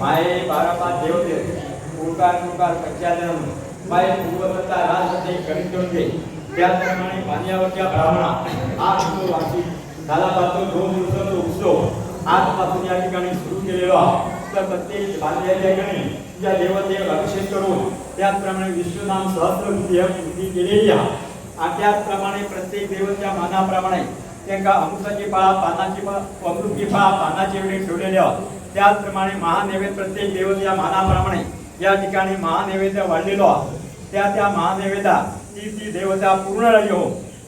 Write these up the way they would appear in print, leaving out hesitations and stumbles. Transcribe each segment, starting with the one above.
माये बारापात देवते पुरकार पुरकार पंचायतन माये पूर्वदत्ता राजसते करीतोंडे त्याप्रमाणे पाण्यावरच्या ब्राह्मणा आज तो वाची कालापासून 2 दिवसाचा उत्सव आजपासून या ठिकाणी सुरू केलेला तर प्रत्येक बांधलेल्या ठिकाणी त्या देवतेला अभिषेक करून त्याप्रमाणे विष्णुनाम सहस्रकृती केलेली आहे आणि त्याप्रमाणे प्रत्येक देवतेच्या मानाप्रमाणे त्यांना अमृताची पाळा पानाची अमृतची पाळा पानाची वेळी ठेवलेले आहेत त्याचप्रमाणे महानैवेद्य प्रत्येक देवतेच्या मानाप्रमाणे या ठिकाणी महानैवेद्य वाढलेलो त्या महानैवेद्या ती देवता पूर्ण राहिली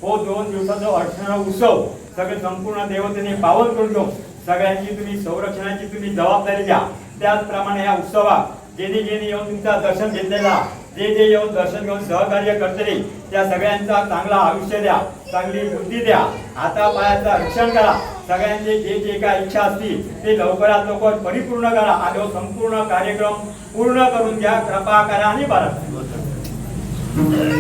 हो 2 दिवसाचा अर्चना उत्सव सगळे संपूर्ण देवतेने पावन करून सगळ्यांची तुम्ही संरक्षणाची तुम्ही जबाबदारी घ्या त्याचप्रमाणे या उत्सवात जेणे येऊन तुमचा दर्शन घेतलेला जे येऊन दर्शन घेऊन सहकार्य करतले त्या सगळ्यांचा चांगला आयुष्य द्या चांगली बुद्धी द्या हाता पायाचा रक्षण करा सगळ्यांचे जे काय इच्छा असतील ते लवकरात लवकर परिपूर्ण करा आणि संपूर्ण कार्यक्रम पूर्ण करून द्या कृपा करा आणि बारा Hare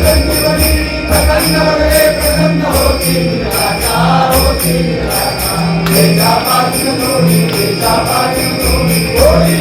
संजीवनी प्रसन्न वदने प्रसन्न होती राजा होती राजा देशा पासून होती होळी